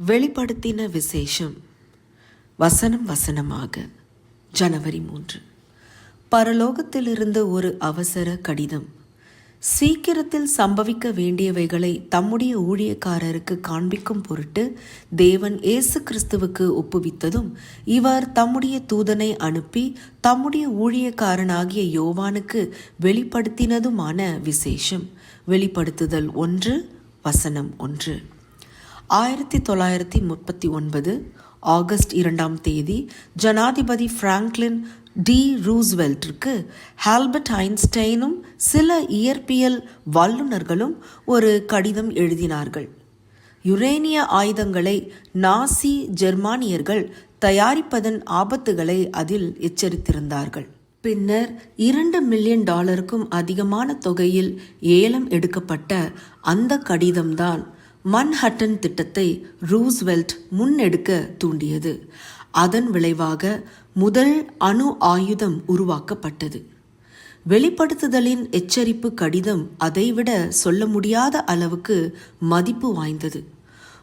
வெளிப்படுத்தின விசேஷம். வசனமாக ஜனவரி 3. பரலோகத்திலிருந்து ஒரு அவசர கடிதம். சீக்கிரத்தில் சம்பவிக்க வேண்டியவைகளை தம்முடைய ஊழியக்காரருக்கு காண்பிக்கும் பொருட்டு தேவன் இயேசு கிறிஸ்துவுக்கு ஒப்புவித்ததும், இவர் தம்முடைய தூதனை அனுப்பி தம்முடைய ஊழியக்காரனாகிய யோவானுக்கு வெளிப்படுத்தினதுமான விசேஷம். வெளிப்படுத்துதல் 1 வசனம் 1. 1939 ஆகஸ்ட் 2 ஜனாதிபதி பிராங்க்லின் டி ரூஸ்வெல்ட்டிற்கு ஆல்பர்ட் ஐன்ஸ்டைனும் சில இயற்பியல் வல்லுநர்களும் ஒரு கடிதம் எழுதினார்கள். யுரேனிய ஆயுதங்களை நாசி ஜெர்மானியர்கள் தயாரிப்பதன் ஆபத்துகளை அதில் எச்சரித்திருந்தார்கள். பின்னர் $2 மில்லியன் அதிகமான தொகையில் ஏலம் எடுக்கப்பட்ட அந்த கடிதம்தான் மன்ஹட்டன் திட்டத்தை ரூஸ்வெல்ட் முன்னெடுக்க தூண்டியது. அதன் விளைவாக முதல் அணு ஆயுதம் உருவாக்கப்பட்டது. வெளிப்படுத்துதலின் எச்சரிப்பு கடிதம் அதைவிட சொல்ல முடியாத அளவுக்கு மதிப்பு வாய்ந்தது.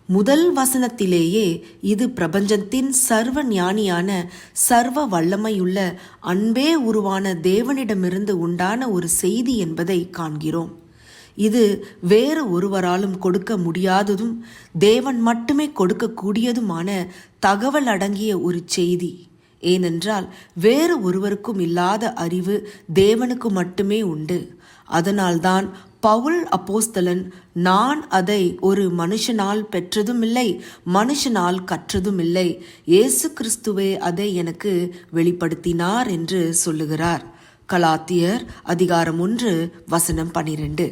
முதல் வசனத்திலேயே இது பிரபஞ்சத்தின் சர்வ ஞானியான சர்வ வல்லமையுள்ள அன்பே உருவான தேவனிடமிருந்து உண்டான ஒரு செய்தி என்பதை காண்கிறோம். இது வேறு ஒருவராலும் கொடுக்க முடியாததும் தேவன் மட்டுமே கொடுக்கக்கூடியதுமான தகவல் அடங்கிய ஒரு செய்தி. ஏனென்றால் வேறு ஒருவருக்கும் இல்லாத அறிவு தேவனுக்கு மட்டுமே உண்டு. அதனால்தான் பவுல் அப்போஸ்தலன், நான் அதை ஒரு மனுஷனால் பெற்றதும் இல்லை, மனுஷனால் கற்றதும் இல்லை, இயேசு கிறிஸ்துவே அதை எனக்கு வெளிப்படுத்தினார் என்று சொல்லுகிறார். கலாத்தியர் அதிகாரம் 1 வசனம் 12.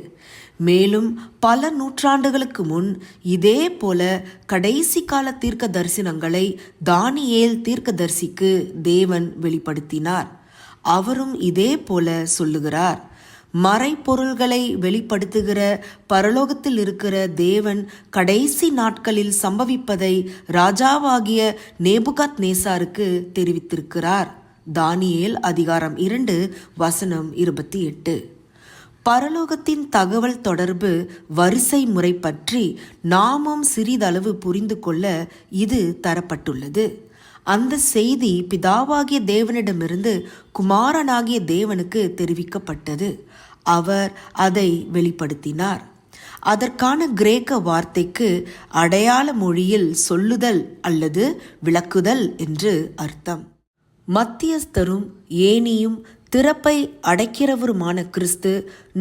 மேலும் பல நூற்றாண்டுகளுக்கு முன் இதே போல கடைசி கால தீர்க்க தரிசனங்களை தானியேல் தீர்க்கதரிசிக்கு தேவன் வெளிப்படுத்தினார். அவரும் இதே போல சொல்லுகிறார். மறைப்பொருள்களை வெளிப்படுத்துகிற பரலோகத்தில் இருக்கிற தேவன் கடைசி நாட்களில் சம்பவிப்பதை ராஜாவாகிய நேபுகாத் நேசாருக்கு தெரிவித்திருக்கிறார். தானியேல் அதிகாரம் 2 வசனம் 28. பரலோகத்தின் தகவல் தொடர்பு வரிசை முறை பற்றி நாமும் சிறிதளவு புரிந்து கொள்ள இது தரப்பட்டுள்ளது. அந்த செய்தி பிதாவாகிய தேவனிடமிருந்து குமாரனாகிய தேவனுக்கு தெரிவிக்கப்பட்டது. அவர் அதை வெளிப்படுத்தினார். அதற்கான கிரேக்க வார்த்தைக்கு அடையாள மொழியில் சொல்லுதல் அல்லது விளக்குதல் என்று அர்த்தம். மத்தியஸ்தரும் ஏனியும் திறப்பை அடைக்கிறவருமான கிறிஸ்து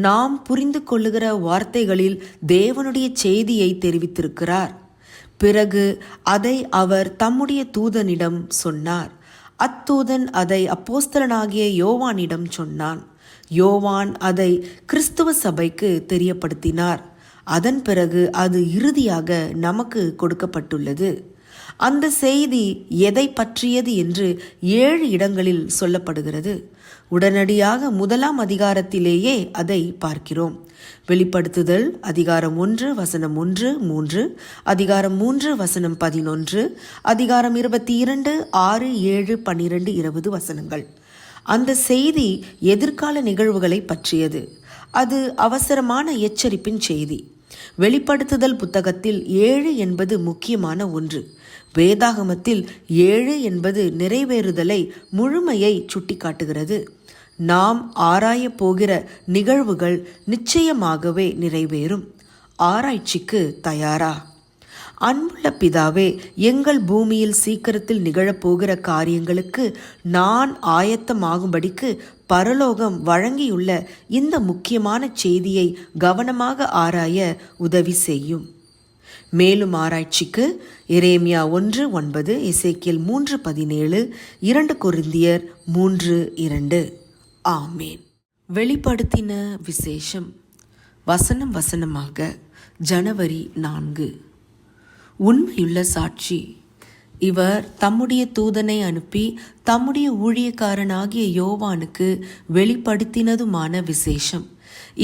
நாம் புரிந்து கொள்ளுகிற வார்த்தைகளில் தேவனுடைய செய்தியை தெரிவித்திருக்கிறார். பிறகு அதை அவர் தம்முடைய தூதனிடம் சொன்னார். அத்தூதன் அதை அப்போஸ்தலனாகிய யோவானிடம் சொன்னான். யோவான் அதை கிறிஸ்துவ சபைக்கு தெரியப்படுத்தினார். அதன் பிறகு அது இறுதியாக நமக்கு கொடுக்கப்பட்டுள்ளது. அந்த செய்தி எதை பற்றியது என்று 7 இடங்களில் சொல்லப்படுகிறது. உடனடியாக 1 அதிகாரத்திலேயே அதை பார்க்கிறோம். வெளிப்படுத்துதல் அதிகாரம் 1 வசனம் 1, 3, அதிகாரம் 3 வசனம் 11, அதிகாரம் 22, 6, 7, 12, 20 வசனங்கள். அந்த செய்தி எதிர்கால நிகழ்வுகளை பற்றியது. அது அவசரமான எச்சரிப்பின் செய்தி. வெளிப்படுத்துதல் புத்தகத்தில் 7 என்பது முக்கியமான ஒன்று. வேதாகமத்தில் 7 என்பது நிறைவேறுதலை, முழுமையை சுட்டிக்காட்டுகிறது. நாம் ஆராய போகிற நிகழ்வுகள் நிச்சயமாகவே நிறைவேறும். ஆராய்ச்சிக்கு தயாரா? அன்புள்ள பிதாவே, எங்கள் பூமியில் சீக்கிரத்தில் நிகழப்போகிற காரியங்களுக்கு நான் ஆயத்தமாகும்படிக்கு பரலோகம் வழங்கியுள்ள இந்த முக்கியமான செய்தியை கவனமாக ஆராய உதவி செய்யும். மேலும் ஆராய்ச்சிக்கு எரேமியா 1:9, எசேக்கியேல் 3:17, 2 கொரிந்தியர் 3:2. ஆமேன். வெளிப்படுத்தின விசேஷம். வசனமாக ஜனவரி 4. உண்மையுள்ள சாட்சி. இவர் தம்முடைய தூதனை அனுப்பி தம்முடைய ஊழியக்காரனாகிய யோவானுக்கு வெளிப்படுத்தினதுமான விசேஷம்.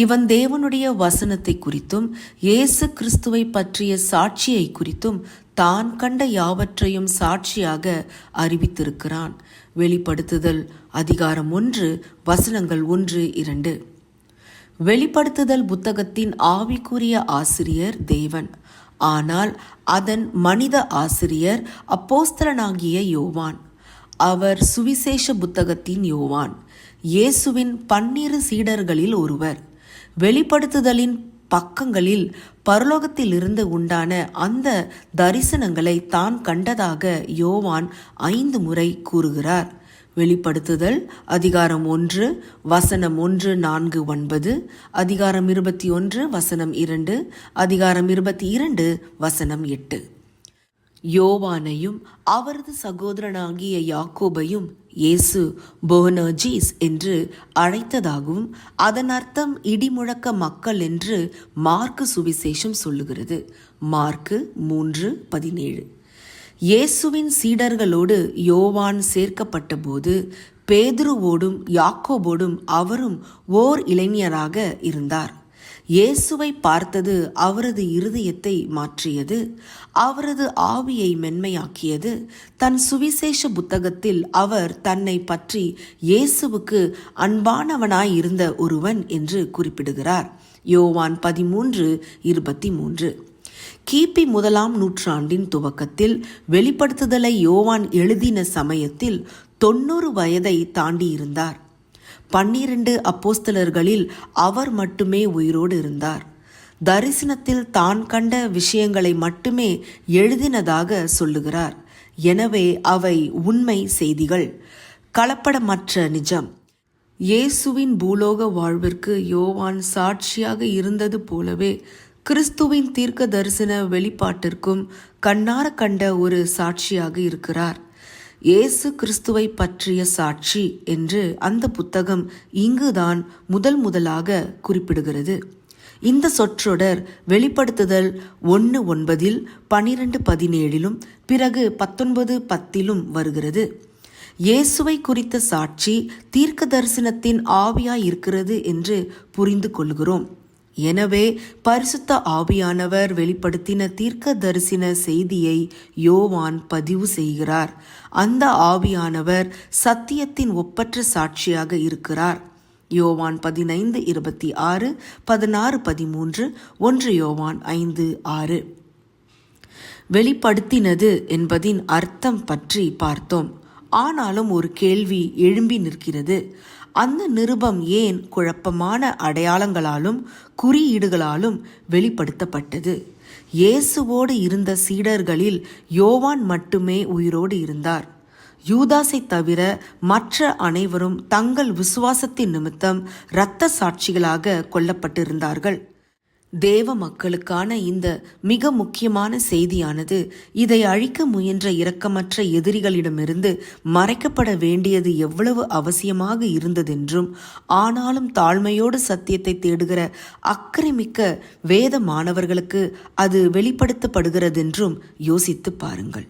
இவன் தேவனுடைய வசனத்தை குறித்தும் இயேசு கிறிஸ்துவை பற்றிய சாட்சியை குறித்தும் தான் கண்ட யாவற்றையும் சாட்சியாக அறிவித்திருக்கிறான். வெளிப்படுத்துதல் அதிகாரம் 1 வசனங்கள் 1, 2. வெளிப்படுத்துதல் புத்தகத்தின் ஆவிக்குரிய ஆசிரியர் தேவன். ஆனால் அதன் மனித ஆசிரியர் அப்போஸ்தலனாகிய யோவான். அவர் சுவிசேஷ புத்தகத்தின் யோவான், இயேசுவின் 12 சீடர்களில் ஒருவர். வெளிப்படுத்துதலின் பக்கங்களில் பரலோகத்திலிருந்து உண்டான அந்த தரிசனங்களை தான் கண்டதாக யோவான் 5 முறை கூறுகிறார். வெளிப்படுத்துதல் அதிகாரம் 1 வசனம் 1, 4, 9, அதிகாரம் 21 வசனம் 2, அதிகாரம் 22 வசனம் 8. யோவானையும் அவரது சகோதரனாகிய யாக்கோபையும் இயேசு போனர்ஜீஸ் என்று அழைத்ததாகவும் அதன் அர்த்தம் இடிமுழக்க மக்கள் என்று மார்க்கு சுவிசேஷம் சொல்லுகிறது. மார்க்கு 3:17. இயேசுவின் சீடர்களோடு யோவான் சேர்க்கப்பட்ட போது பேதுருவோடும் யாக்கோபோடும் அவரும் ஓர் இளைஞராக இருந்தார். இயேசுவை பார்த்தது அவரது இருதயத்தை மாற்றியது, அவரது ஆவியை மென்மையாக்கியது. தன் சுவிசேஷ புத்தகத்தில் அவர் தன்னை பற்றி இயேசுவுக்கு அன்பானவனாயிருந்த ஒருவன் என்று குறிப்பிடுகிறார். யோவான் 13:23. கிபி 1ஆம் நூற்றாண்டின் துவக்கத்தில் வெளிப்படுத்துதலை யோவான் எழுதின சமயத்தில் 90 வயதை தாண்டியிருந்தார். 12 அப்போஸ்தலர்களில் அவர் மட்டுமே உயிரோடு இருந்தார். தரிசனத்தில் தான் கண்ட விஷயங்களை மட்டுமே எழுதினதாக சொல்லுகிறார். எனவே அவை உண்மை செய்திகள், கலப்படமற்ற நிஜம். இயேசுவின் பூலோக வாழ்விற்கு யோவான் சாட்சியாக இருந்தது போலவே கிறிஸ்துவின் தீர்க்க தரிசன வெளிப்பாட்டிற்கும் கண்ணார கண்ட ஒரு சாட்சியாக இருக்கிறார். இயேசு கிறிஸ்துவை பற்றிய சாட்சி என்று அந்த புத்தகம் இங்குதான் முதலாக குறிப்பிடுகிறது. இந்த சொற்றொடர் வெளிப்படுத்துதல் 1:9, 12:17, பிறகு 19:10 வருகிறது. இயேசுவை குறித்த சாட்சி தீர்க்க தரிசனத்தின் ஆவியாய் இருக்கிறது என்று புரிந்து கொள்கிறோம். எனவே பரிசுத்த ஆவியானவர் வெளிப்படுத்தின தீர்க்க தரிசன செய்தியை யோவான் பதிவு செய்கிறார். அந்த ஆவியானவர் சத்தியத்தின் ஒப்பற்ற சாட்சியாக இருக்கிறார். யோவான் 15:26, 16:13, 1 யோவான் 5:6. வெளிப்படுத்தினது என்பதின் அர்த்தம் பற்றி பார்த்தோம். ஆனாலும் ஒரு கேள்வி எழும்பி நிற்கிறது. அந்த நிருபம் ஏன் குழப்பமான அடையாளங்களாலும் குறியீடுகளாலும் வெளிப்படுத்தப்பட்டது? இயேசுவோடு இருந்த சீடர்களில் யோவான் மட்டுமே உயிரோடு இருந்தார். யூதாசை தவிர மற்ற அனைவரும் தங்கள் விசுவாசத்தின் நிமித்தம் இரத்த சாட்சிகளாக கொல்லப்பட்டிருந்தார்கள். தேவ மக்களுக்கான இந்த மிக முக்கியமான செய்தியானது இதை அழிக்க முயன்ற இரக்கமற்ற எதிரிகளிடமிருந்து மறைக்கப்பட வேண்டியது எவ்வளவு அவசியமாக இருந்ததென்றும், ஆனாலும் தாழ்மையோடு சத்தியத்தை தேடுகிற அக்கறைமிக்க வேத மாணவர்களுக்கு அது வெளிப்படுத்தப்படுகிறதென்றும் யோசித்து பாருங்கள்.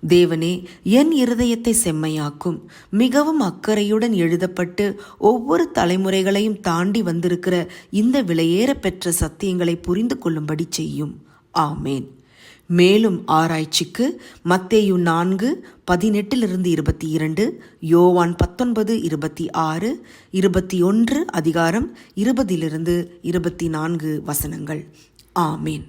தேவனே, என் இருதயத்தை செம்மையாக்கும். மிகவும் அக்கறையுடன் எழுதப்பட்டு ஒவ்வொரு தலைமுறைகளையும் தாண்டி வந்திருக்கிற இந்த விலையேற பெற்ற சத்தியங்களை புரிந்து கொள்ளும்படி செய்யும். ஆமேன். மேலும் ஆராய்ச்சிக்கு மத்தேயு 4:18-22, யோவான் 19:26, 21 அதிகாரம் 20-24 வசனங்கள். ஆமேன்.